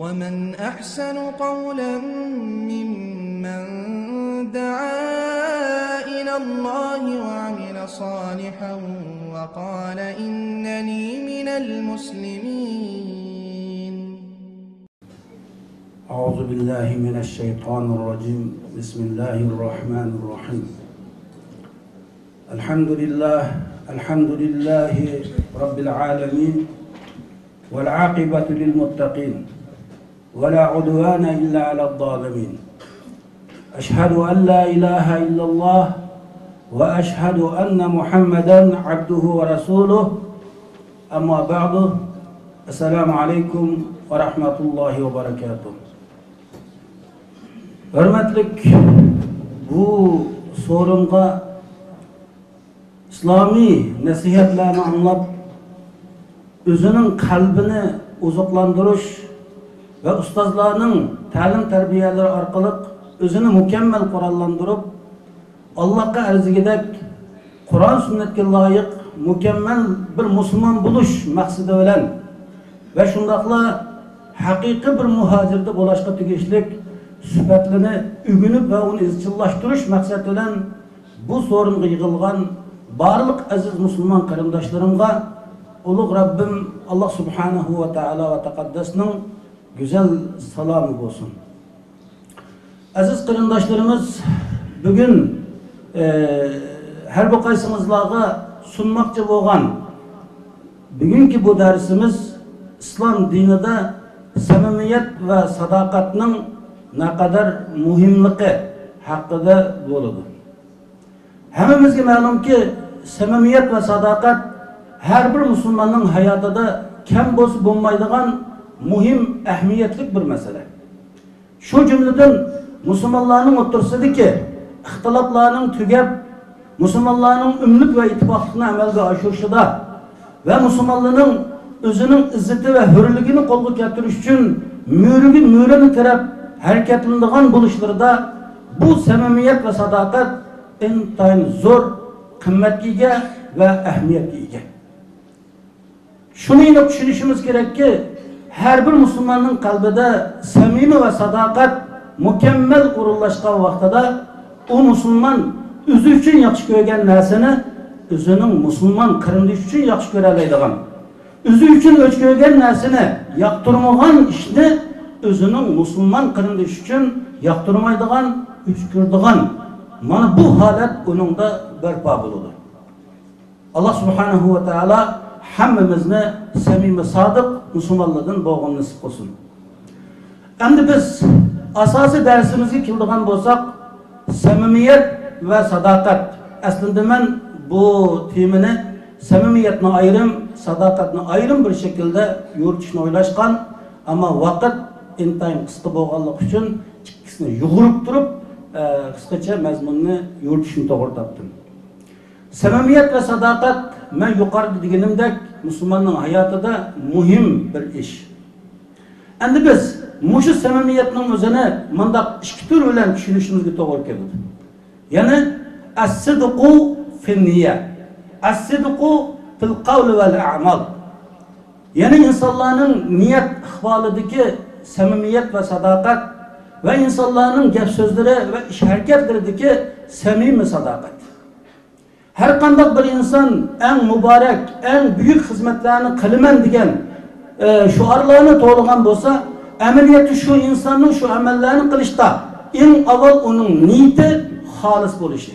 ومن أحسن قولا ممن دعا إلى الله وعمل صالحا وقال إنني من المسلمين. أعوذ بالله من الشيطان الرجيم. بسم الله الرحمن الرحيم. الحمد لله رب العالمين والعاقبة للمتقين ولا عدوان إلا على الظالمين. أشهد أن لا إله إلا الله وأشهد أن محمدا عبده ورسوله. أما بعد، السلام عليكم ورحمة الله وبركاته. Hürmetlik bu sorunga İslami nasihatlarni anlab, özünün kalbini uzuklandırış ve ustazlarının ta'lim terbiyeleri arkalık özünü mükemmel kurallandırıp Allah'a arzigidek Kur'an sünnetke layık mükemmel bir Müslüman buluş maksidi bilen ve şundakla hakiki bir muhacirde bulaşka tügeçlik sübetlerini ügünüp ve onu izçillaştırış maksidi bilen bu sorunga yığılgan barlık aziz Müslüman karımdaşlarımga Ulug Rabbim Allah Subhanahu ve Teala ve Tekaddes'nin güzel salamı olsun. Aziz karımdaşlarımız, bugün her bir kaysımızlarga sunmakçı bolgan bugünkü bu dersimiz İslam dinide samimiyet ve sadakatinin ne kadar muhimligi hakkında boludu. Hemimizge ma'lum ki samimiyet ve sadakat her bir Müslümanın hayatında kem bosib bo'lmaydigan muhim ahmiyetlik bir mesele. Şu cümleden Müslümanların o'tirsidiki ixtiloflarning tugab Müslümanların ümlük ve ittifaqlikni amalga oshirishida ve Müslümanların özünün izzeti ve hürligini qo'lga keltirish uchun mürini tirab harakatlanadigan bo'lishlarida bu samimiyet ve sadakat intayin zo'r qimmatga ega ve ahmiyetga ega. Şunu yine düşünüşümüz gerek ki her bir Müslümanın kalbide samimi ve sadakat mükemmel kurullaşkan vaxtada o Müslüman özü için yaxşı görgen narsani özünün Müslüman kırındışı için yaxşı göreleydigan, özü için öç görgen narsani yaqtırmagan işni özünün Müslüman kırındışı için yaqtırmaydigan, üçkürdigan. Mana bu halet onun da berpa buludur. Allah Subhanahu ve Teala hammamizni samimi sodiq Müslümanlardan bo'lgan nasib qilsin. Endi biz asosiy darsimizga keladigan bo'lsak, samimiyet ve sadakat. Aslında men bu temini samimiyetni ayrim, sadakatni ayrim bir şekilde yuritishni o'ylashgan, ama vaqt intayin qisqa bo'lganligi uchun ikkisini yug'urib turib qisqacha mazmunni yuritishni to'g'ri topdim. Samimiyet ve sadakat ben yukarıda deganimdek Müslümanın hayatında muhim bir iş. Endi biz muşu samimiyetning o'zini mundaq ikki tur bilan tushunishimizga to'g'ri keladi. Ya'ni as-sidqu fin-niyya, as-sidqu fil-qawli vel-a'mal. Ya'ni insonlarning niyat ahvolidagi samimiyet ve sadakat ve insonlarning gap so'zlari ve ish harakatlaridagi samimiy sadakat. Her kandak bir insan en mübarek, en büyük hizmetlerini kılman degan şuarlarını to'lg'an bo'lsa, ameliyatı şu insanın şu amellerini qilishda en avval onun niyeti halis bo'lishi.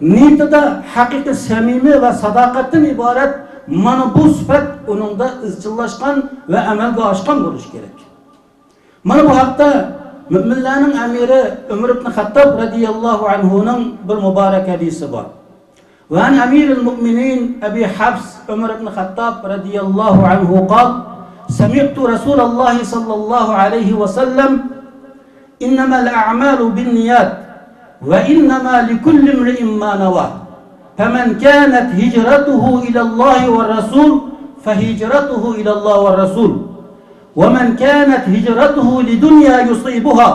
Niyeti de hakiki samimi ve sadakatdan ibaret mana bu sifat onun da izchillashgan ve amalga oshgan bo'lishi kerak. Mana bu haqda müminlerin amiri Ömer ibn Hattab radiyallahu anhu'nun bir mübarek hadisi var. وعن أمير المؤمنين أبي حفص عمر بن الخطاب رضي الله عنه قال: سمعت رسول الله صلى الله عليه وسلم: إنما الأعمال بالنيات وإنما لكل امرئ ما نوى فمن كانت هجرته إلى الله والرسول فهجرته إلى الله والرسول ومن كانت هجرته لدنيا يصيبها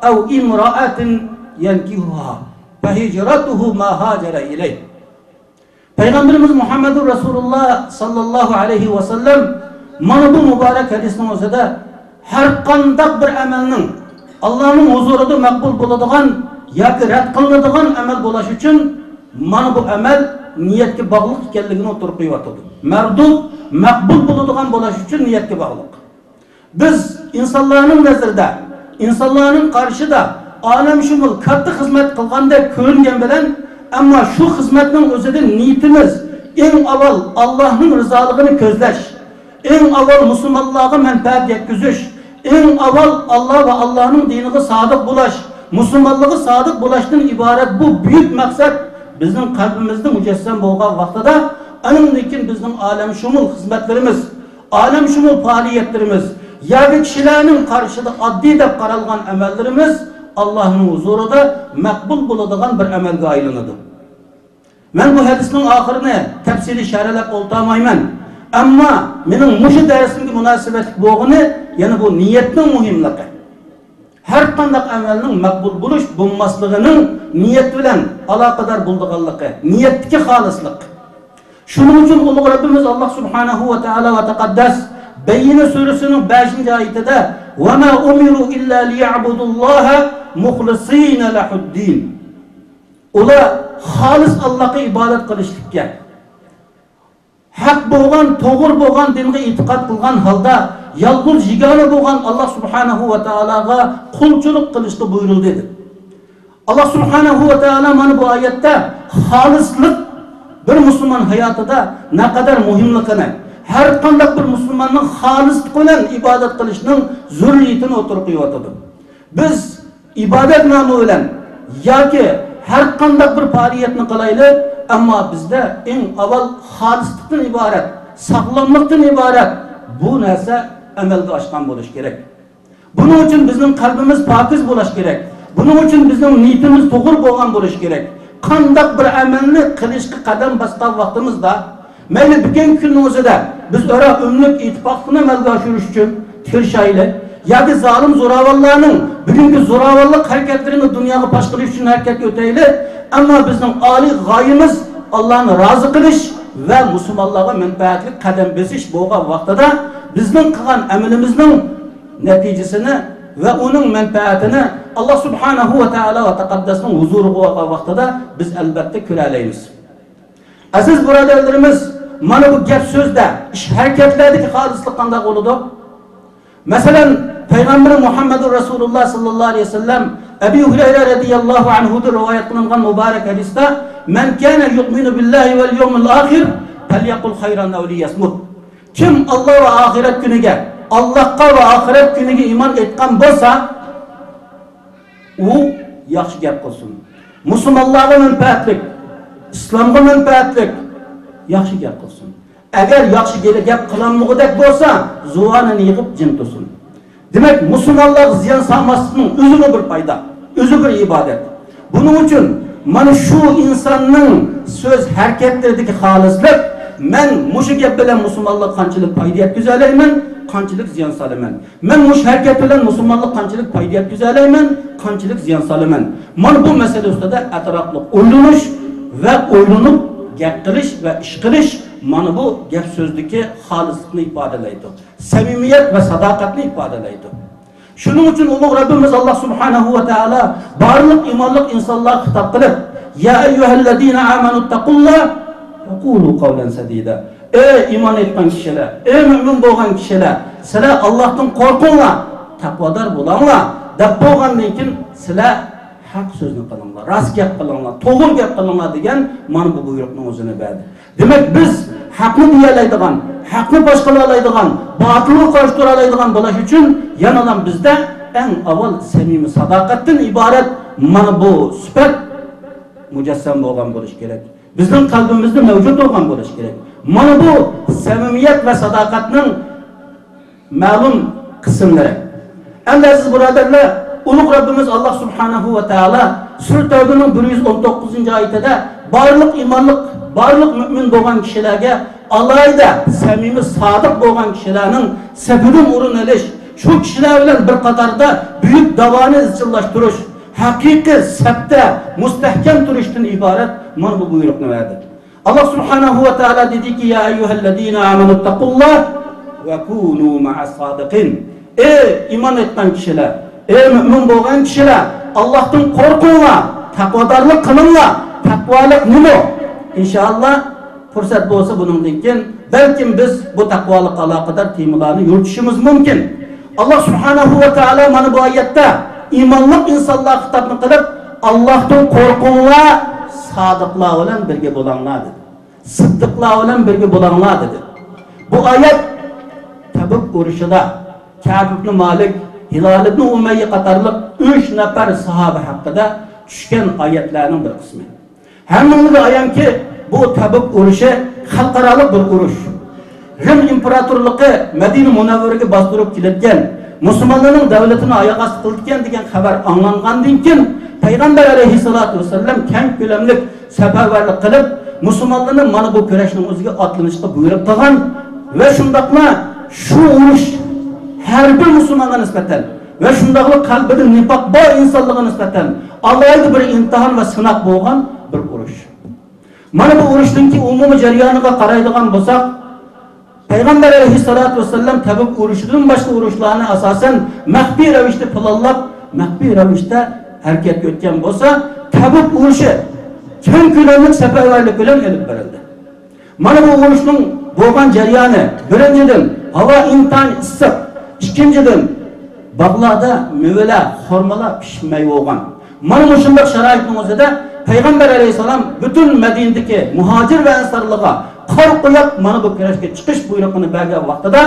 أو امرأة ينكحها فهجرته ما هاجر إليه. Peygamberimiz Muhammedur Resulullah sallallahu aleyhi ve sellem mana bu mübarek hadisinin özüde her qandaq bir amelning Allah'ın huzurida maqbul bo'ladigan yoki rad qilinadigan amal bo'lishi uchun mana bu amal niyatga bog'liq ekanligini o'tirib qo'yatadi. Mardud maqbul bo'ladigan bo'lishi uchun niyatga bog'liq. Biz insonlarning nazarida, insonlarning qarshida olam shumul katta xizmat qilgandek ko'ringan bilan, ammo shu xizmatning o'zida niyatimiz eng avval Allohning rizoligini ko'zlash, eng avval musulmonlarga manfaat yetkazish, eng avval Allah va Allah'ның diniga sodiq bo'lish, musulmonlarga sodiq bo'lishdan iborat bu buyuk maqsad bizning qalbimizda mujassam bo'lgan vaqtida, anamnikin bizning olam shumul xizmatlarimiz, olam shumul faoliyatlarimiz, yoki kishilarning qarshida oddiy deb qaralgan amallarimiz Allah'ның huzurida maqbul bo'ladigan bir amalga aylanadi. Men bu hadisning oxirini tafsili sharhlab o'ltamayman. Ammo mening mushu darsimga munosabatli bo'lgani yana bu niyatning muhimligi. Har qanday amalning maqbul bo'lish bo'lmasligining niyat bilan aloqador bo'lganligi, niyatdagi xolislik. Shuning uchun ulug' Rabbimiz Alloh subhanahu va taolo va taqaddas Bayyina surasining 5-oyatida "Va ma umiru illa liya'budulloha muxlisina lahuddin." Ular xolis Allohga ibodat qilishlikka, haq bo'lgan, to'g'ri bo'lgan dinga e'tiqod qilgan holda yolg'iz yigona bo'lgan Alloh subhanahu va taologa qulchilik qilishga buyurildi dedi. Alloh subhanahu va taolo mana bu oyatda xolislik bir musulmon hayotida naqadar muhimligini, har qanday bir musulmonning xolislik bilan ibodat qilishning zaruriyatini o'tirib qo'yotdi. Biz ibodat nomi bilan yoki har qanday bir faoliyatni qilaylik, ammo bizda eng avval xolislikdan iborat, sog'lomlikdan iborat bu narsa amalga oshgan bo'lish kerak. Buning uchun bizning qalbimiz pokiz bo'lish kerak. Buning uchun bizning niyatimiz to'g'ri bo'lgan bo'lish kerak. Qanday bir amalni qilishga qadam bosgan vaqtimizda, mayli bugun kunning o'zida biz o'ra umrlik ittifoqni amalga oshirish uchun tirishaylik, yoki zolim zo'ravonlarning bugungi zo'ravonlik harakatlarini dunyoga fosh qilish uchun harakat o'taylik, ammo bizning oliy g'oyamiz Allohni rozi qilish va musulmonlarga manfaatli qadam bosish bo'lgan vaqtida bizning qilgan amalimizning natijasini va uning manfaatini Alloh subhanahu va taolo va taqaddasning huzuriga olgan vaqtida biz albatta ko'ra olamiz. Aziz birodarlarimiz, mana bu gap so'zda, ish harakatlardagi xolislik qanday bo'ladi? Masalan, Payg'ambar Muhammad Rasululloh sallallohu alayhi vasallam Abu Hurayra radhiyallohu anhu rivoyat qilingan muborak hadisda "Man kana yu'minu billahi wal yawmil akhir falyaqul khayran aw liyasmut." Kim Alloh va oxirat kuniga, Allohga va oxirat kuniga iymon etgan bo'lsa, u yaxshi gap qilsin. Musulmonlarga manfaatli, islomga manfaatli yaxshi gap qilsin. Agar yaxshi gap qilinmag'idek bo'lsa, zuvanini yig'ib jim tursin. Demak, musulmonlar ziyon solmaslikning o'zi bir foyda, o'zi bir ibodat. Buning uchun mana shu insonning so'z harakatlaridagi xolislik, men mushu gap bilan musulmonlar qanchalik foyda yetkaza olayman, qanchalik ziyon solaman. Men mush harakat bilan musulmonlar qanchalik foyda yetkaza olayman, qanchalik ziyon solaman. Mana bu masala ustida atrofli o'ylanish va o'ylanib gap qilish va ish qilish mana bu gap so'zdagi xolislikni ifodalaydi. Samimiyat va sadoqatni ifodalaydi. Shuning uchun ulug' Rabbimiz Alloh subhanahu va taolo barliq iymonli insonlarga xitob qilib, "Ya ayyuhallazina amanu taqullah va qulu qawlan sadida." Ey iymon etgan kishilar, ey mu'min bo'lgan kishilar, sizlar Allohdan qo'rqinglar, taqvodor bo'linglar. Deb bo'lgandan keyin sizlar haq so'zni qilinglar, rost gap qilinglar, to'g'ri gap qilinglar degan mana bu buyruqning o'zini berdi. Demak, biz haqni deyalaydigan, haqni bosh qila oladigan, botilni qarshi tura oladigan bo'lish uchun yana bizda eng avval samimiy sadoqatdan iborat mana bu sifat mujassam bo'lgan bo'lish kerak. Bizning qalbimizda mavjud bo'lgan bo'lish kerak. Mana bu samimiyat va sadoqatning ma'lum qismlari. Endi aziz birodarlar, ulug' Rabbimiz Alloh subhanahu va taolo Sura Tavbaning 119-oyatida barliq iymonlik, barliq mu'min bo'lgan kishilarga alayda samimiy sodiq bo'lgan kishilarning safidan o'rin olish, shu kishilar bilan bir qatorda buyuk davoni izchillashtirish, haqiqiy sabta mustahkam turishdan iborat mana bu buyruqni berdi. Alloh subhanahu va taolo dediki: "Ya ayyuhallazina amanu taqullah va kunu ma'as sodiqin." Ey iman etgan kişiler, ey mümin bolgan kişiler, Allah'tan korkunglar, takvadarlık kılinglar. Takvalık nima? İnşallah fırsat bolsa bunundan keyin belki biz bu takvalık alakadar temalarni yuritishimiz mumkin. Allah subhanahu ve taala mana bu ayette imanlık insanlar hitobni qilib, Allah'tan korkunglar, sadıklar bilan birge bolanglar dedi. Sıddıklar bilan birge bolanglar dedi. Bu ayet Tabuk urushida Ka'b ibn Malik, Hilal ibn Umayya qatorliq 3 nafar sahoba haqida tushgan oyatlarning bir qismi. Hammamizga ayanki bu Tabuk urushi xalqaro bir urush. Rim imperatorligi Madina Munawvaraga bostirib kelayotgan, musulmonlarning davlatini oyoq osti qilgan degan xabar anglangandan keyin Payg'ambar alayhisolatu vasallam keng ko'lamli safarbarlik qilib, musulmonlarning mana bu kurashning o'ziga otlanishga buyurib qolgan va shundaqla şu urush her bir musulmonga nisbatan ve shundaqli qalbida nifoq bor insonlarga nisbatan alohida bir imtihon va sinov bo'lgan bir urush. Mana bu urushning umumiy jarayoniga qaraydigan bo'lsak, Payg'ambar alayhisolatu vasallam Tabuk urushidan boshqa urushlarni asosan maxfiy ravishda planlab, maxfiy ravishda harakat etgan bo'lsa, Tabuk urushi keng ko'lamli safarbarlik bilan olib borildi. Mana bu urushning bo'lgan jarayoni birinchidan havo intan issiq, ikkinchidan bog'larda mevalar, xurmolar pishmay bo'lgan. Mana shunday sharoitning o'zida Payg'ambar alayhisalom butun Madinadagi muhojir va ansarlarga qor qo'yib mana bu kurashga chiqish buyrug'ini bergan vaqtida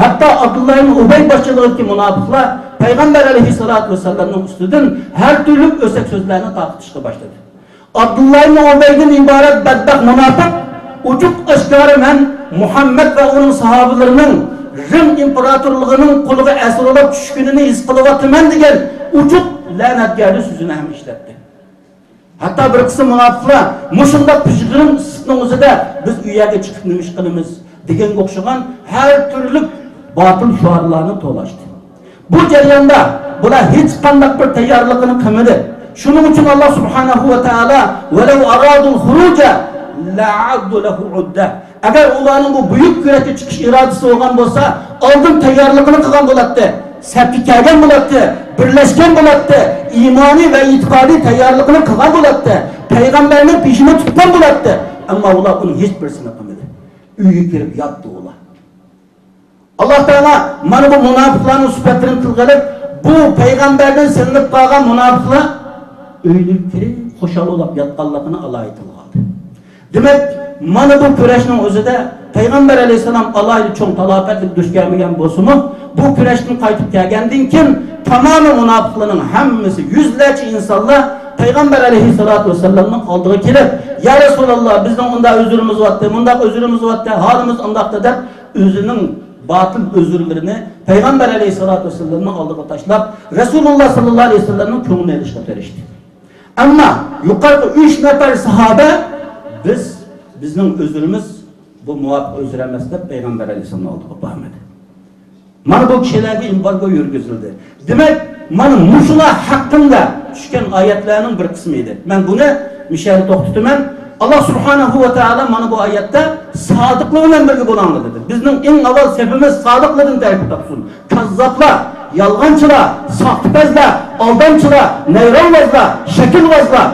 hatto Abdullah ibn Ubay boshchiligidagi munofiqlar Payg'ambar alayhisolatu vasallamning ustidan har turli o'sak so'zlarni taqitishga boshladi. Abdullah ibn Ubaydan iborat badbaxt munofiq uchuq ashkari men Muhammad va uning sahobalarining Rim imperatorligining qo'liga asir olib tushganini his qilyapman degan uchuq la'natgarlik so'zini ham ishlatdi. Hatta bir qism munofiqlar mushundaq pishg'irin issiqning o'zida biz uyaga chiqib nima ish qilamiz deganga o'xshagan har turli botil shuarlarni to'lashdi. Bu jarayonda bular hech qanday bir tayyorligini qilmadi. Shuning uchun Alloh subhanahu va taolo "Walau aradul khuruja la'addu lahu udda." Agar ularning bu buyuk kurashga chiqish irodasi bo'lgan bo'lsa, oldin tayyorligini qilgan bo'ladi. Safga kelgan bo'ladi, birlashgan bo'ladi, iymoniy va e'tiqodiy tayyorligini qilgan bo'ladi. Payg'ambarning peshini tutgan bo'ladi. Ammo ular uni hech birsini qilmadi. Uyga kirib yotdi ular. Alloh taolo mana bu munofiqlarning sifatini tilg'alib, bu payg'ambardan silinib qolgan munofiqlar uyga kirib xo'shalolab yotganligini alohida tilg'aldi. Demak, mana bu kurashning o'zida Payg'ambar alayhisalom alohida cho'ng talofatlik duch kelmagan bo'lsa-mu, bu kurashdan qaytib kelgandan keyin tamomiy munofiqlarning hammasi yuzlarcha insonlar Payg'ambar alayhisolatu vasallamning oldiga kelib, "Ya Rasululloh, bizning unda o'zurimiz bor, bunda o'zurimiz bor, holimiz undaqda" deb o'zining batil özürlerini Peygamber aleyhissalatu vesselam'ın aldığı taşlap Resulullah sallallahu aleyhi ve sellem'in konuğuna erişti. Ama yukarıda 3 nefer sahabe bizim özürümüz bu muvaffak özür emesinde Peygamber aleyhissallam'ın aldığı bahmedi. Mana bu kişilerge embargo yürgüzüldü. Demek mana muşula hakkında düşken ayetlerinin bir kısmıydı. Ben bunu Mişeli Toxtutumen Allah subhanahu ve teala mana bu ayette sadıklığıyla birge bulandı dedi. Bizim en avval sefimiz sadıklığın terk tapsın. Kazzaplar, yalgancılar, sahtipezler, aldancılar, neyranvazlar, şekilvazlar.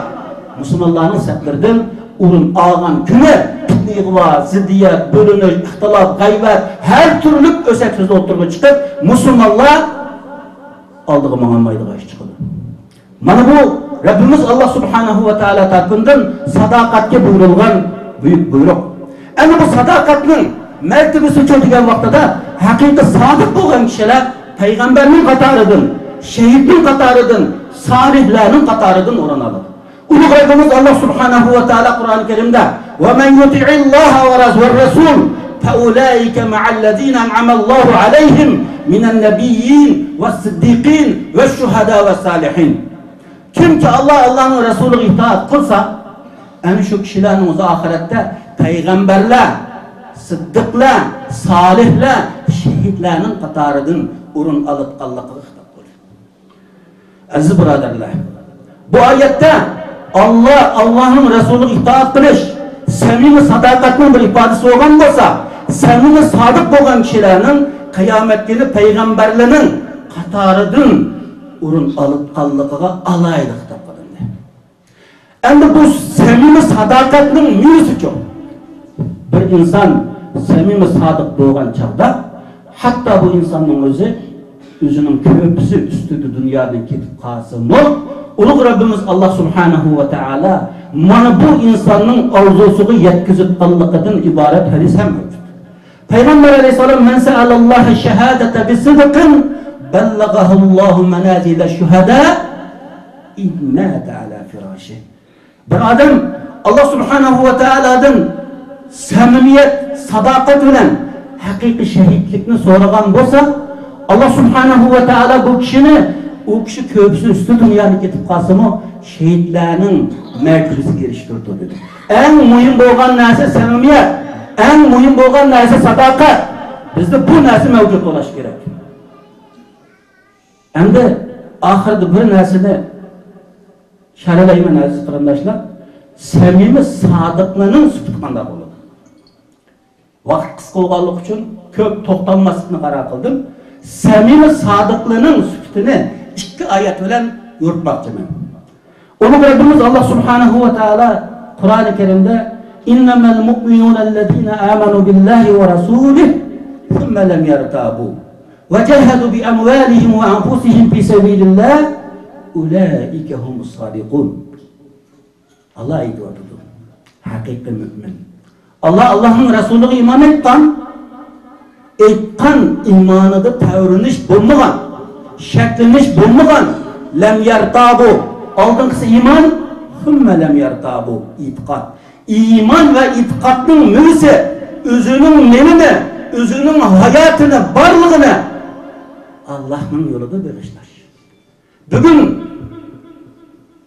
Müslümanların seflerden urun ağan küne, pitniğva, ziddiyet, bölünür, ihtilaf, gayvet, her türlü ösek sözü oturma çıkıp Müslümanlar aldığı mağanmaydı karşı çıkıldı. Mana bu Rabbimiz Allah subhanahu ve teala tarafından sadaqatga buyurulgan büyük buyruk. Ama bu sadaqatning mertebesi çoğalgan vaqtida haqiqiy sodiq bo'lgan kishilar payg'ambarning qatoridan, shahidning qatoridan, solihlarning qatoridan o'rin oladi. Ulug' Rabbimiz Allah subhanahu ve teala Qur'oni Karimda "Va man yuti'illoha va rasul fa ulaika ma'allazina an'ama Allohu alayhim minan nabiyyin was-siddiqin wash-shuhada was-salihin." Kimki Allah'ın Resulü'ne itaat kılsa, en şu kişilerin o ahirette peygamberler, sıddıklar, salihler, şehitlerin katarıdın urun alıp Allah'a hitap kılır. Aziz braderler, bu ayette Allah'ın Resulü'ne itaat kılış, samimi sadakatinin bir ifadesi olan olsa, samimi sadık olan kişilerin kıyamet günü peygamberlerinin qatarıdan urun alıp qallıqıga alaylık dep qılındı. Endi bu samimi sadaqatning mürüsü çok. Bir insan samimi sadık bo'lgan chaqda, hatta bu insanın özünün köpüsü üstüdü dünyadan ketip qalsınmı, ulug' Rabbimiz Allah subhanahu wa ta'ala mana bu insanın arzusuğu yetkizip qallıqıdan ibaret hadis hem mevcut. Peygamber aleyhisselam men sa'alallaha şehadete bi sidqin bellagahullahu manazile şuhada innaka ala firashi. Bir adam Allah subhanahu wa ta'aladan samimiyet, sadaqat bilen hakiki şehitlikni so'ragan bo'lsa, Allah subhanahu wa ta'ala bu kishini, o kishi köpüsü üstü dünyani ketip qalsımı şehitlerinin mertebesiga erishtirdi dedi. En muhim bo'lgan narsa samimiyet, en muhim bo'lgan narsa sadaqat. Bizde bu narsa mevcut bo'lishi kerak. Endi oxirida bir narsani sharhlayman aziz qarindoshlar. Samimi sodiqning sifati qanday bo'ladi? Vaqt qisqa bo'lganligi uchun ko'p to'xtalmaslikni qaror qildim. Samimi sodiqning sifatini ikki oyat bilan yo'ritmoqchiman. Ulug' Rabbimiz Allah subhanahu wa ta'ala Qur'oni Karimda innamal mu'minuna allazina amanu billahi wa rasulihi thumma lam yartabu wa jahadu bi amwalihim wa anfusihim fi sabilillah ulaika humus sadiqun. Allah aytıyor. Hakiki mümin. Allah'ın Resulü'ne iman etkan imanıda tavrınış bulmagan, şekliniş bulmagan, lem yartabu. Aldınkısı iman, hümme lem yartabu, itikat. İman ve itikatın mürüsü, özünün menini, özünün hayatını, varlığını Allah'ın yolunda bağışlar. Bugün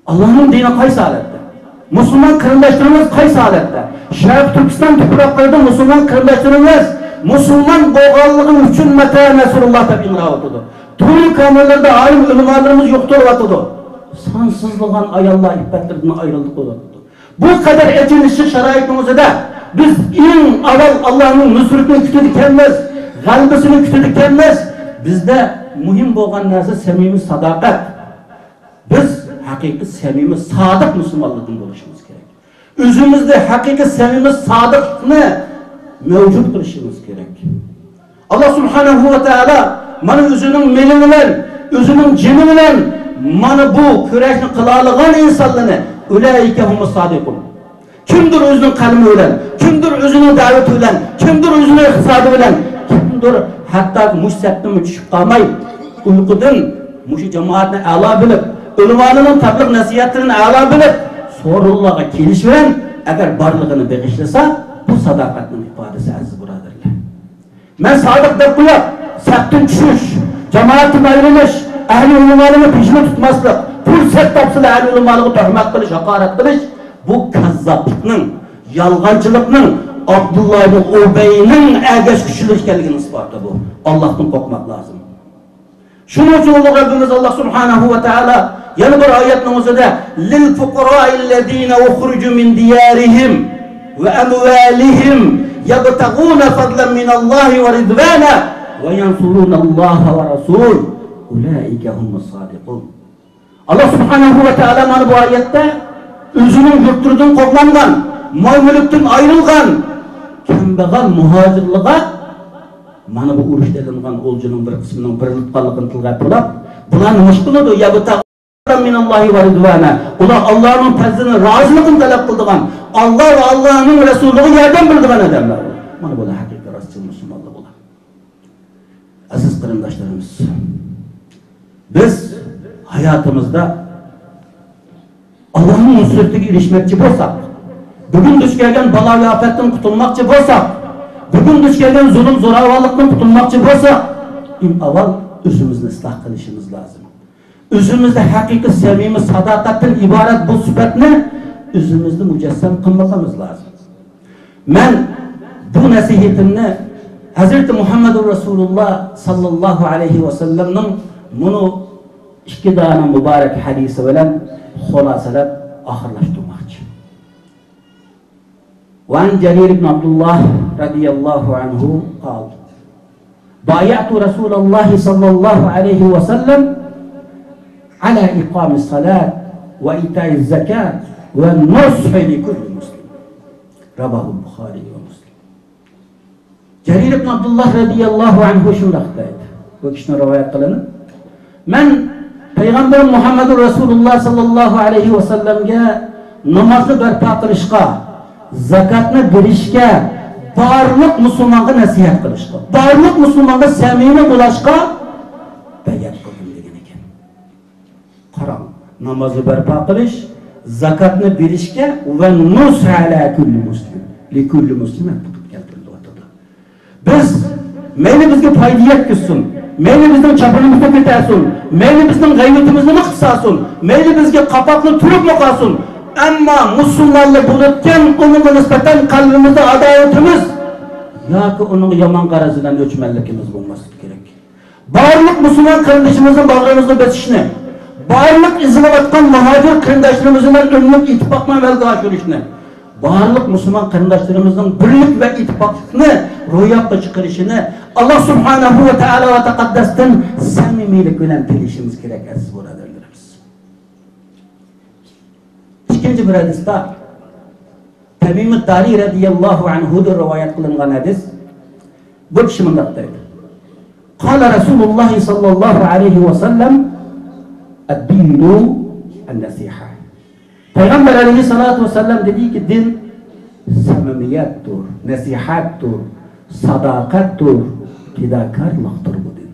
Allah'ın dini kaysi halette? Müslüman kırındaşlarımız kaysi halette? Şarkı Türkistan topraklarında Müslüman kırındaşlarımız Müslüman boğallığı üçün mete Resulullah da bin rahatıdır. Tüm kamerlerde alim ölümalarımız yoktur vatıdır. Sansızlığın ayallah ibbetlerden ayrıldık olatıdır. Bu kadar etinişi şaraitimizde biz en avval Allah'ın nusretini kütüdükkenmez, galbisini kütüdükkenmez. Bizde mühim boğan narsa samimi sadakat. Biz hakiki samimi sadık Müslümanlığın oluşumuz gerek. Özümüzde hakiki samimi sadıkını mevcut kılışımız gerek. Allah subhanahu wa ta'ala mana özünün melininden, özünün ceminden mana bu küreşni kılalığın insanlarını ulaike humus sadikun. Kimdir özünün kalbi ölen, kimdir özünün daveti ölen, kimdir özünün iktisadı ölen, kimdir hatta müşsepten düşüp kalmayı uykudan müşi cemaatini ala bilip, ölümanının tabliğ nasihatlerini ala bilip, sorullağa kelişveren eğer barlığını bağışlasa bu sadakatinin ifadesi aziz buradirler. Men sadık dep koyup, septin düşüş, cemaatin ayrılış, ehli ulümalığını peşine tutmaslık, fırsat tapsılı ehli ulümalığını töhmet kılış, hakaret kılış, bu kazzaplıkның, yalgancılıkның, Abdullah ibn Ubey'nin ergeç kişilik gelginin ispatı bu. Allah'tan korkmak lazım. Şunun için ulug' Rabbimiz Allah subhanahu wa ta'ala yana bir ayetinin özünde lil fuqara'illezine ukhruju min diyarihim ve amwalihim yabtaguna fadlan min Allah ve ridvana ve yansurun Allah ve Rasul ulaike humus sadiqun. Allah subhanahu wa ta'ala mana bu ayette özünün yurtturdan koklangan, mal-mülükten ayrılgan, kembegal muhacirliğe mana bu urushda ilingan o'ljaning bir qismining birilib qolganligini tilga to'lab, bularni mushkiladi yabtaguna min Allohi va ridvana. Ular Allohning fazlini, roziligini talab qildigan, Alloh va Allohning rasuliga yordam berdigan odamlar. Mana bular haqiqiy rostchi musulmonlar bular. Aziz qarindoshlarimiz, biz hayotimizda Allah'ın nusretiga erishmoqchi bo'lsak, bugun duch kelgan balo va ofatdan qutulmoqchi bo'lsak, bugun duch kelgan zulm zo'ravonlikdan qutulmoqchi bo'lsak, in avval o'zimizni isloh qilishimiz lozim. O'zimizda haqiqiy samimiy sadoqatdan iborat bu sifatni o'zimizda mujassam qilmoqimiz lozim. Men bu nasihatimni Hazreti Muhammed Rasulullah sallallahu alayhi va sallamning bunu ikki dona muborak hadisi bilan xulasalab oxirlashtirmoqchi. Van Jarir ibn Abdullah radiyallahu anhu qol. Bayatu Resulullah sallallahu aleyhi ve sellem ala ikamis salat ve itaiz zekat ve nushi li kulli muslim. Rabahu Bukhari ve Muslim. Cerir ibn Abdullah radiyallahu anhu şundaqdaydı. Bu kişinin rivayet kılanı. Men Peygamber Muhammed Resulullah sallallahu aleyhi ve sellemge namazı berpa qilishga, zakatni berishga, barliq musulmonga nasihat qilishga, barliq musulmonga samimiy bo'lishga bayat qildim degan ekan. Qarang, namazı berpa qilish, zakatni berishga va nus ala kulli muslim, li kulli muslim keltirdi. Biz mayli bizga foyda yetkazsin, mayli bizning chapinimizga ketarsin, mayli bizning g'aybatimizni qilsasin, mayli bizga qapoqni turib yo'qasin, ammo musulmonlar bo'layotgan unga nisbatan qalbimizda adovatimiz yoki uning yomon qarazidan o'chmanligimiz bo'lmasligi kerak. Barliq musulmon qarindishimizning bag'rimizni besishni, barliq izlayotgan muhojir qarindoshlarimizning ummat ittifoqni amalga oshirishni, barliq musulmon qarindoshlarimizning birlik va ittifoqlikni ro'yobga chiqarishini Alloh subhanahu va taolo va taqaddasdan samimiylik bilan tilashimiz kerak aziz birodarlarimiz. İkinci bir hadisda Tamim ad-Dari radiyallahu anhu'dan rivayet qilingan hadis. Bu kishi mundaq deydi. Qala Rasulullah sallallahu alayhi ve sellem ad-dinu an-nasiha. Peygamber aleyhissalatu vesselam dedi ki din samimiyettir, nasihattir, sadakattir, fidakarlıktır bu din.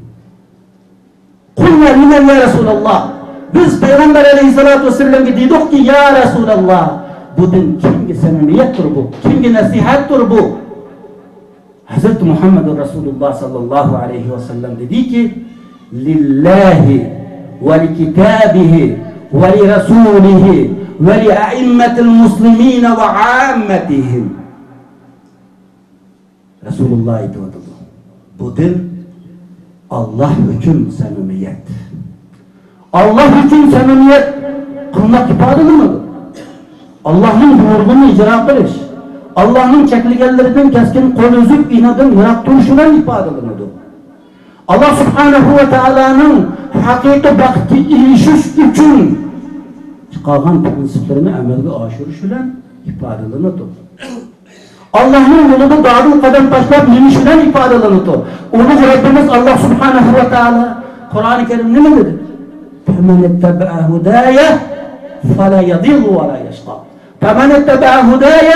Kulna limen ya Resulallah. Biz Peygamber aleyhissalatu vesselam dedik ki ya Resulallah, bu din kimge samimiyettir bu, kimge nasihattir bu. Hazreti Muhammed Resulullah sallallahu aleyhi ve sellem dedi ki lillahi ve li kitabihi ve li rasulihi ve li a'immetil muslimine ve ammetihim. Resulullah aytdı. Bu din Allah için samimiyet. Allah için samimiyet kılmak ifade mi? Allah'ın buyruğunu icra kılış, Allah'ın çekligenlerinden keskin kol üzüp inadın yırak duruşundan ifade edilir. Allah subhanahu ve teala'nın hakiki bakti ilişiş için çıkargan prensiplerini amelge aşırışıyla ifade edilir. Allah'ın yolunda doğru kadem taşlayıp inişinden ifade edilir. Onu Rabbimiz Allah subhanahu ve teala Kur'an-ı Kerim ne dedi? فَمَنْ اتَّبَعَ هُدَايَ فَلَا يَضِلُّ وَلَا يَشْقَى فَمَنْ اتَّبَعَ هُدَايَ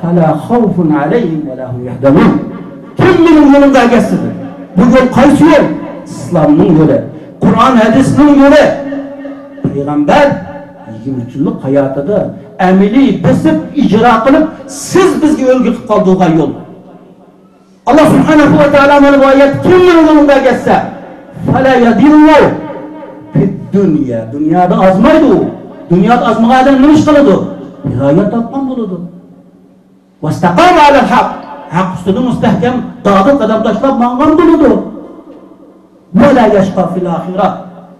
فَلَا خَوْفٌ عَلَيْهِمْ وَلَا هُمْ يَحْزَنُونَ. Kim benim yolumda geçsidir? Bu yol kaysi yol? İslam'ın yolu, Kur'an hadisinin yolu. Peygamber 23 yıllık hayatıda emeli besip icra kılıp siz bizge ölgü kılıp kaldığına yol. Allah subhanahu ve teala'nın ayet kim benim yolumda geçse فَلَا يَضِلُّ dünyada azmaydı o. Dünyada azmağa eden ne iş kılıdı? Hidayet tapman buludu. وَاسْتَقَامَ عَلَى الْحَقِّ hak üstüne müstehkem dağda kadamdaşlar mangan buludu. وَلَا يَشْقَى فِي الْآخِرَةِ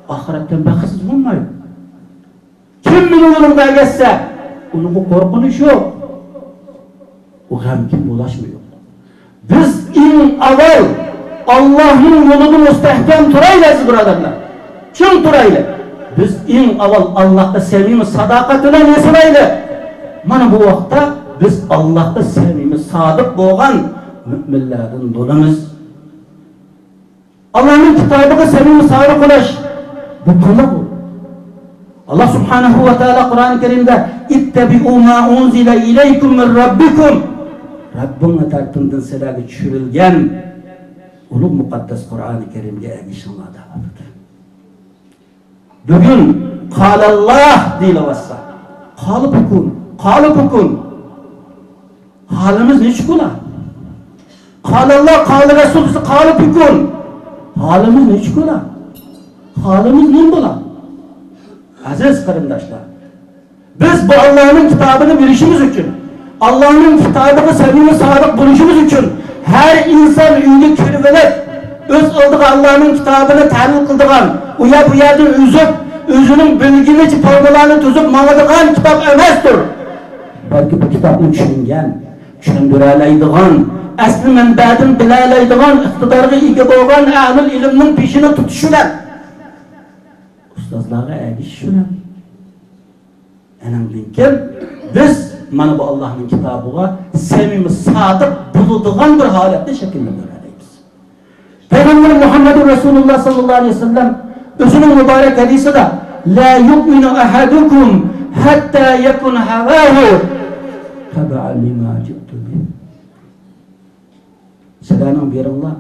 ahiretten baksız olmayın. Kim benim yolumda geçse onun bu korkunuş yok. O hem ulaşmıyor. Biz in avval Allah'ın yolunu müstehkem turayız buradanlar. Kim turayla? Biz in avval Allah'ta sevgimiz sadakatine ne surayla? Mana bu vaxtda biz Allah'ta sevgimiz sadık boğan müminlerden dolamız. Allah'ın kitabına sevgimiz sadık olaş. Bu konu bu. Allah subhanahu ve teala Kur'an-ı Kerim'de İttebi'u ma unzile ileykum min rabbikum. Rabbine tarafından sizlerge düşürülgen ulug' mukaddes Kur'an-ı Kerim'ge erişinler davatıdır. Bugün kalallah deyilavassa. Kalıp hukun. Halimiz ne çıkula? Kalallah, kalı Resulüsü kalıp hukun. Halimiz ne çıkula? Halimiz ne bula? Aziz kardeşler, biz bu Allah'ın kitabını bilişimiz için, Allah'ın kitabını sevgimiz sadık buluşumuz için her insan ünlü kelimeler öz aldığı Allah'ın kitabını talim kıldığın, uya bu yerden üzüp, özünün bilgini formalarını tüzüp mağadığın kitap emezdir. Belki bu kitabını düşüngen, düşündüreleydiğin, asli manbadan bilalaydigan, iqtidorga ega bo'lgan ahlul ilmning peshini tutishilar. Ustozlarga ergishishilar. Anandan keyin biz mana bu Allohning kitobiga samimiy sodiq bo'ladigan bir holatda shakllantiramiz. Payg'ambar Muhammad Rasululloh sallallohu alayhi vasallam o'zining muborak hadisida la yu'minu ahadukum hatta yakun hawahu tabi'an lima ji'tu bih. Sizlarning beringlar,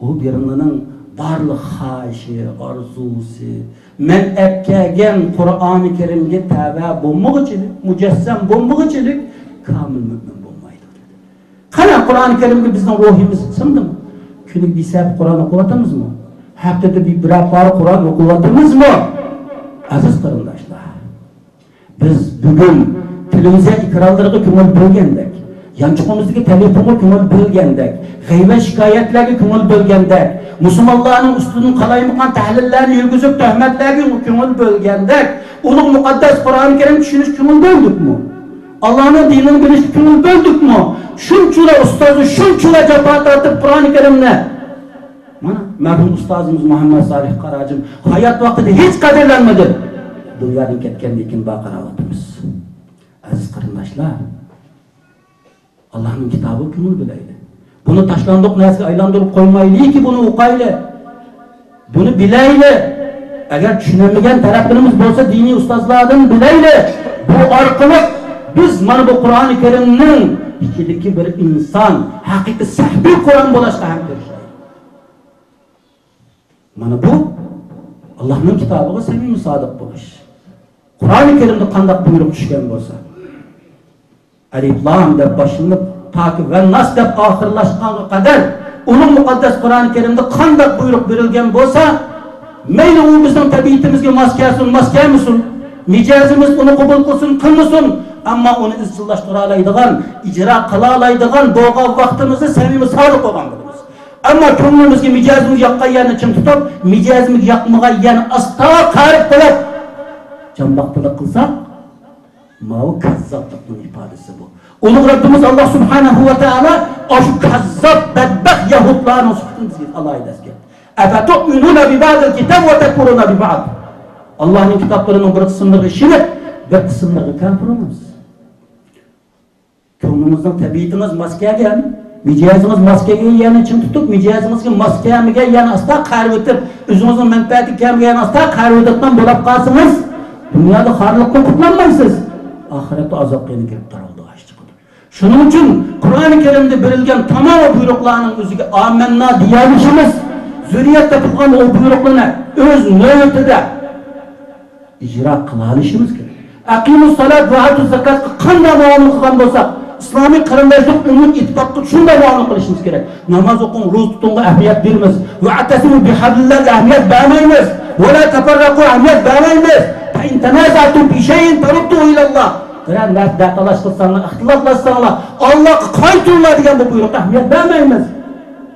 o beringlarning barliq xohishi, orzusi, men epkagan Qur'oni Karimga tava bo'lmoqchilik, mujassam bo'lmoqchilik kamil mu'min bo'lmaydi. Qana Qur'oni Karimga bizning ruhimiz sindimi? Kuni bisab Qur'on o'qiyapmizmi? Haftada bir par Qur'on o'qiyapmizmi? Aziz qarindoshlar, biz bugun televiziya ekranlariga ko'ngil bo'lgandek, yanchiqimizga telefonga ko'ngil bo'lgandek, g'aybat shikoyatlarga ko'ngil bo'lgandek, musulmonlarning ustidan qalaymigan tahlillarni yurgizib tuhmatlarga ko'ngil bo'lgandek, ulug' muqaddas Qur'oni Karim tushunish ko'ngil bo'ldikmi? Allohning dinini bilish ko'ngil bo'ldikmi? Shunchalar ustozi, shunchalar jafo tortib Qur'oni Karimni mana marhum ustozimiz Muhammad Salih Qarajim hayot vaqtida hech qadrlanmadi. Dunyodan ketgandan keyin baqiramiz. Aziz qarindoshlar, Allah'ın kitabı ko'ngil bilayli. Bunu tashlandiq narsaga aylantirib qo'ymaylikki, buni o'qayli. Buni bilayli. Agar tushunamagan taraflarimiz bo'lsa, diniy ustozlardan bilayli. Bu orqali biz mana bu Qur'oni Karimning ichidagi bir inson haqiqiy sahbiy Qur'on bo'lishga ham erishadi. Mana bu Allohning kitobiga samimiy sodiq bo'lish. Qur'oni Karimda qanday buyruq tushgan bo'lsa, Alif Lam deb boshlanib taki va Nas deb oxirlashganga qadar ulug' muqaddas Qur'oni Karimda qanday buyruq berilgan bo'lsa, mayli u bizning tabiatimizga mos kelsin, mijozimiz uni qabul qilsin, qilmasin, ammo uni izchillashtirib oladigan, ijro qila oladigan bo'lgan vaqtimizni samimiy sodiq bo'lgan bo'lamiz. Ammo ko'nglimizga mijozimiz yoqqan yerni chim tutib, mijozimiz yoqmagan yerni asta qarib qo'yib jambaqtilik qilsak, Ma'u kazzablıkның ifadesi bu. Ulug' Rabbimiz Allah Subhanahu wa Ta'ala aşu kazzab bedbaht Yahudlarının sıfatını bizga alayda etgan. Afatu'minuna bi ba'dil kitab wa takfuruna bi ba'd. Allah'ın kitaplarının bir kısımları işinip, bir kısımları kafir olmaz. Ko'nglimizning tabiatimiz maskagan, mijozimiz maskaga yana chim tutib, mijozimizga maskamiga yana asta qarib o'tib, o'zingizning manfaati kamga yana asta qarib o'tgan bo'lib qolsangiz, dunyoda xorlikdan qutulmaysiz. Ahirette azaplarına girip daraldı açtıkıdır. Şunun için Kur'an-ı Kerim'de verilgen tamam o buyruklarının özüge amenna diyalışımız, zürriyet yapılan o buyruklarına öz nöbetinde icra kılalışımız gerek. Akimus salat ve hatuz zakatı kanda muamele kılan olsa, İslami karındaşlık, ümit, ittifaklık şunda muamele kılışımız gerek. Namaz okun, ruz tutunga ehmiyet vermez. Ve atesimu bihablillah ehmiyet vermeyiniz. Ve la teferraku ehmiyet vermeyiniz. فَاِنْ تَنَازَعْتُمْ فِي شَيْءٍ فَرُدُّوهُ إِلَى اللّٰهِ. Birer dert kılsanlar, ihtilaflaşsanlar, Allah kaytırlar diyen bu buyruk ehmiyet vermeyiniz.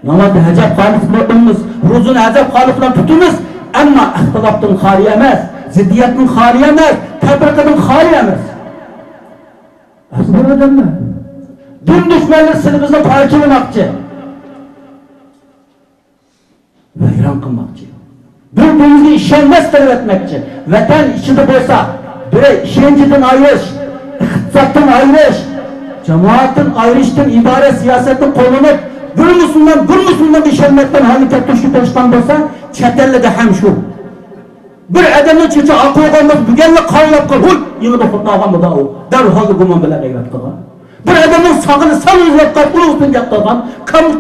Namazda hecep haliflerimiz, ruzun hecep halifler tutunuz, ama ihtilaftan hali emez, ziddiyetin hali emez, tebrikatın hali emez. Nasıl bir adam mı? Dün düşmanlar sınıfımızda parçalamakçı, veyran kılmakçı. Birbirimize işenmez talep etmekçi. Vatan içinde bolsa, bir işenciden ayrış, iktisattan ayrış, cemaatin ayrıştan ibaret siyasetin kollanıp, bir Müslüman işenmekten hareket tuştan bolsa, çetelle de hem şu. Bir adamın çeçe akı olmaz, bügenle kaynap kal, hul, yine de kutlagan bu da o. Derhal guman bile gayret kılgan. Bir adamın sağını sağ uzak kal, ulu üstün yakılgan,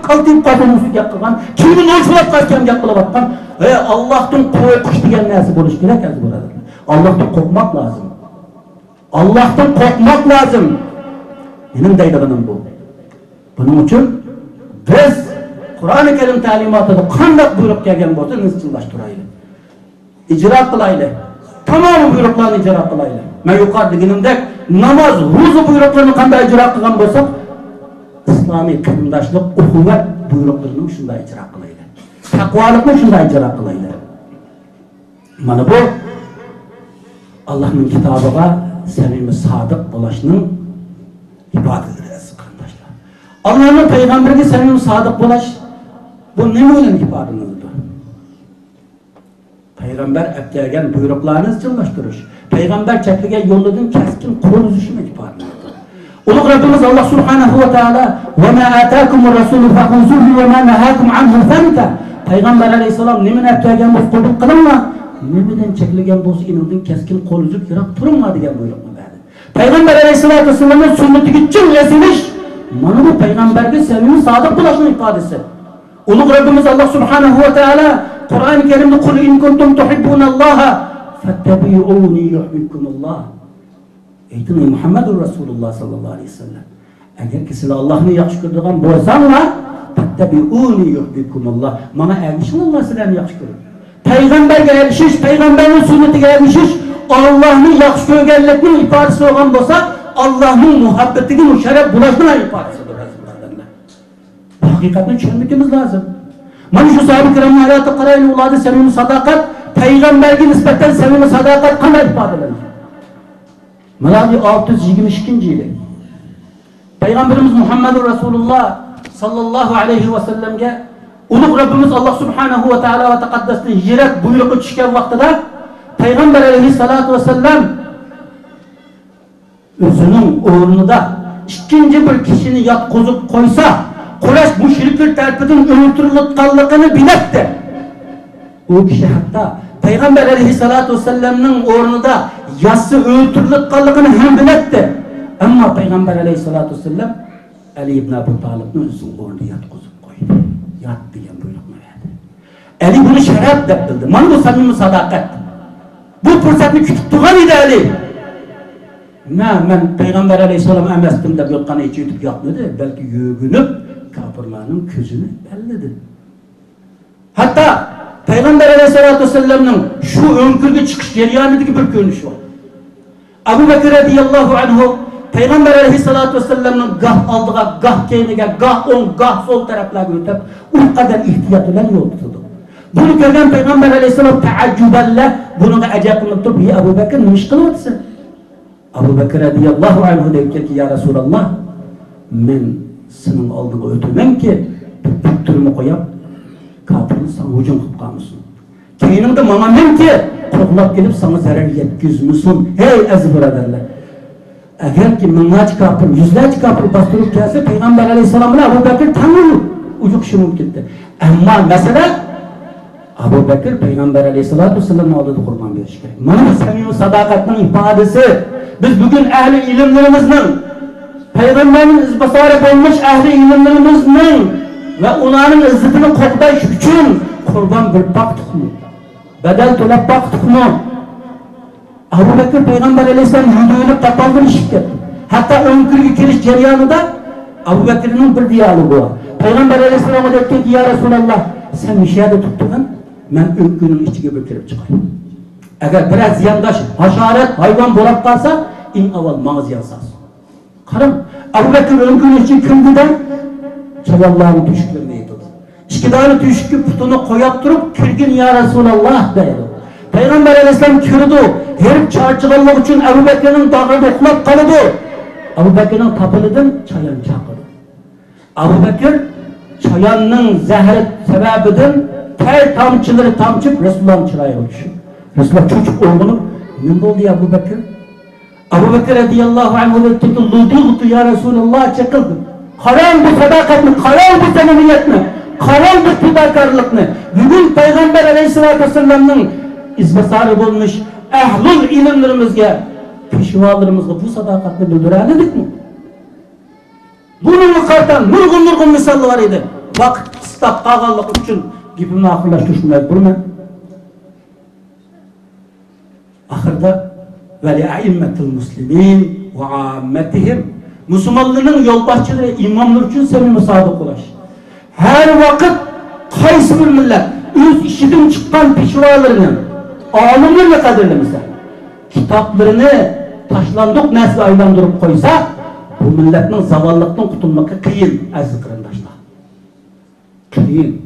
kaltayıp kadın üstün yakılgan, kimin olşulap kalken yakılabatkan, Allah'tan korkuş diyen nesi buluş gerek az burada. Allah'tan korkmak lazım. Allah'tan korkmak lazım. Benim deydiğim bu. Bunun için biz Kur'an-ı Kerim talimatını kandak buyruk gelgen bolsa izchillashtiraylik. İcra kılaylı. Tamamı buyruklarını icra kılaylı. Ben yukarıda deganimdek namaz, ruzu buyruklarını kanday icra kılgan bolsak, İslami kırımdaşlık, uhuvvet buyruklarını şunday icra kılaylı. Takvalıkını şunday icra kılaylı. Mana bu Allah'ın kitabıga samimi sadık bulaşının ibadetidir. Allah'ın peygamberge samimi sadık bolaş. Bu nima bilan ifodalanadi? Peygamber ettirgan buyruqlarni izchillashtirish. Peygamber çekilgan yo'ldan keskin qo'l uzishni ifodalanadi. Ulug' Rabbimiz Allah subhanahu va taala "Va ma ataakumur rasulu fakhuzuhu va ma nahakum anhu fanta." Peygamber aleyhisselam nimani ettirgan bo'lsa qabul qilinglar, nimadan chekilgan bo'lsa inidan keskin qo'l uzib yiroq turinglar degan buyruqni berdi. Peygamber aleyhissalatu vesselam'ın sünnetiga chin yasilish mana bu peygamberge samimi sadık bo'lishning ifodasi. Ulug' Rabbimiz Allah subhanahu va taala Kur'an-ı Kerim'de "Kul in kuntum tuhibbunallaha fattabi'uni yuhibbukumullah." Eytini Muhammedur Resulullah sallallahu aleyhi ve sellem. Eğer ki sizler Allah'ını yaxshi ko'radigan bo'lsanglar, fattabi'uni yuhibbukumullah. Mana ergişin Allah sizlarni yaxshi ko'radi. Peygamberge erişish, peygamberning sunnatiga erişish, Allah'ını yaxshi ko'rganlikning ifodasi bo'lgan bo'lsa, Allah'ning muhabbetiga musharraf bo'lishning ifodasidir azizlarlar. Bu haqiqatni tushunishimiz lozim. Mana shu sahabe kiramning hayoti qarayli, ularda samimiy sadoqat, peygamberge nisbatan samimiy sadoqat qanday ifodalanadi? Mana 622-yili Peygamberimiz Muhammedur Resulullah sallallahu aleyhi ve sellem'ge ulug' Rabbimiz Allah subhanahu ve taala ve taqaddasning yirik buyrug'i tushgan vaqtida Peygamber aleyhissalatu vesselam o'zining o'rnida ikkinchi bir kishini yotqizib qo'ysa, Quraysh mushriklar tarafidan o'ldirilganligini bilatdi. O kishi hatto Peygamber aleyhissalatu vesselam'ning o'rnida yassi o'ldirilganligini ham bilatdi. Ammo Peygamber aleyhissalatu vesselam Ali ibn Abi Talib'ni o'zining o'rniga yotqizib qo'ydi. Yat degan buyruqni berdi. Ali buni sharaf deb bildi. Mana bu samimiy sadoqat. Bu fırsatni kutib turgan edi Ali. Men Peygamber aleyhisselam emasdim deb yotqani ichi yutib yotmadi, balki yo'ginib kafirlarning ko'zini belladi. Hatta Peygamber aleyhissalatu vesselam'ning shu o'nkirga chiqish jarayonidagi bir ko'rinish bor. Abu Bakr radhiyallohu anhu Peygamber aleyhissalatu vesselam'ning gah oldiga, gah keyniga, gah o'ng, gah so'l taraflarga o'tib, u qadar ehtiyot bilan yo'l tutdi. Bunu görgen Peygamber aleyhisselam teaccübelle bunun acayip unuttu. "Ya Abu Bakr ne iş kılıyorsun?" Abu Bakr radiyallahu anhu dedi ki "Ya Resulallah, men senin aldığını ötürmem ki bir türümü koyup kapını sana hücum kılıp kalmışsın. Keyininde bana men ki korkulap gelip sana zarar yetkizmişsin. Hey aziz biraderler. Eğer ki minlerce kapır, yüzlerce kapır bastırıp gelse Peygamber aleyhisselam'la Abu Bakr tanrı ucuk şu mümkündür. Ama mesela Abu Bakr Peygamber aleyhissalatu vesselam'ın aldığı kurban verişke. Mana samimiy sadaqatning ifodasi. Biz bugün ehli ilimlerimizning, Peygamber'in izbasari bo'lmuş ehli ilimlerimizning ve onların izzetini qo'llash uchun kurban bir bak tuxumu, bedel to'lab bak tuxumu. Abu Bakr Peygamber aleyhisselam yürüyüp tapaldan işip ketdi. Hatta önkürge kelish jarayonida Abu Bakr'ning bir diyalogi var. Peygamber aleyhisselam'a dedi ki "Ya Resulallah, sen mishada tuttuğun ben önkünün içine bir kirip çıkayım. Eğer biraz ziyandaş, haşaret, hayvan bo'lib kalsa, en avval mağaz yansaz. Karım, Abu Bakr önkünün için kündüden çavallarını düşüklerine yetdi. İşkidarı düşükü putunu koyup durup, kirgin "Ya Resulallah" dedi. Peygamber aleyhisselam kirdi. Herif çarçıganlık için Abu Bakr'nin dağında uxlab kalıdı. Abu Bakr'nin tapılıdan çayan çakırdı. Abu Bakr çayanның zahri sebebinden ter tamçıları tamçıp Resulullah'ın çırağına düşüyor. Resulullah çocuk oğlunu ne oldu ya Abu Bakr? Abu Bakr radiyallahu anhu dedi ki "Ludiltu ya Resulullah" çakıldı. Karan bu sadakatini, karan bu samimiyetini, karan bu fidakarlıkını. Bugün Peygamber aleyhissalatü vesselam'ın izbasarı bulmuş ehlul ilimlerimizge, pişvalarımızga bu sadakatini bildiremedik mi? Bunun kartan nurgun misallı var idi. Vakit ıslap kalganlık için gibimni ahırlaştırışmaya bulmayın. Ahırda veli-a'immetil muslimin ve ammetihim Müslümanların yolbaşçıları, imamlar için samimi sadık ulaş. Her vakit qaysi bir millet öz işidan çıkan pişvalarını, alimlerle kadirlemizler. Kitaplarını taşlandık nesli aylandırıp koysa, bu milletin zavallıktan kurtulmakta kıyın aziz kırandaşlar. Kıyın.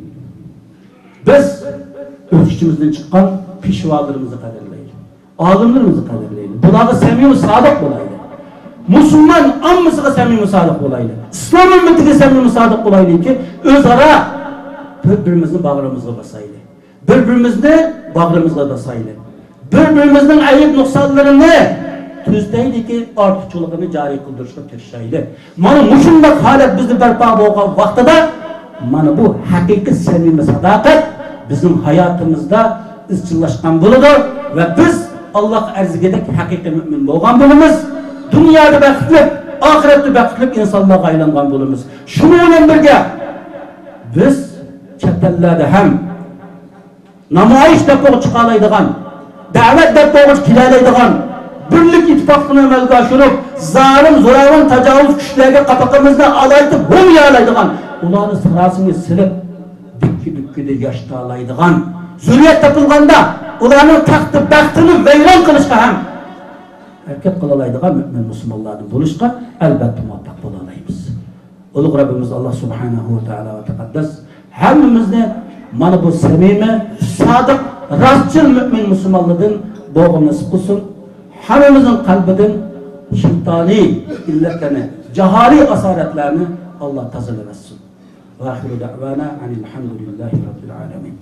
Biz öz içimizden çıkan pişvalarımızı kadirleyelim. Alimlerimizi kadirleyelim. Bunları samimi sadık olaydı. musulmon ommasiga samimiy sodiq bo'laylik. Islom ummatiga samimiy sodiq bo'laylikki, o'zaro bir-birimizni bag'rimizga bosaylik. Bir-birimizni bag'rimizga bosaylik. Bir-birimizning ayib nuqsonlarini tuzdayliki ortiqchiligini joriy qildirishga tirishaylik. Mana mushunday holat bizni barpo bo'lgan vaqtida mana bu haqiqiy samimiy sadoqat bizning hayotimizda izchillashgan bo'ladi va biz Alloh arzigidek haqiqiy mu'min bo'lgan bo'lamiz. Dunyoda baxtli, oxiratda baxtli insonlarga aylangan bo'lamiz. Shuning bilan birga biz chet ellarda ham namoyish deb chiqalaydigan, da'vat deb kelalaydigan birlik ittifoqini amalga oshirib, zalim, zo'ravon, tajovuz kuchlarga qapaqimizni alaytib bo'lmaydigan, ularni sirasini silib, dikki-dikkida yashtalaydigan, zurriyat topilganda ularning taxti baxtini vayron qilishga ham harakat qilalaydigan mu'min musulmonlardan bo'lishga albatta muvaffaq bo'la olamiz. Ulug' Rabbimiz Alloh subhanahu va taolo va taqaddas hammamizni mana bu samimiy, sodiq, rostchil mu'min musulmonlardan bo'lgan nasib qilsin. Hammamizning qalbidan shaytoniy illatlarni, jaholiy asoratlarni Alloh tozalasin. Va axiru da'vana alhamdulillahi robbil alamin.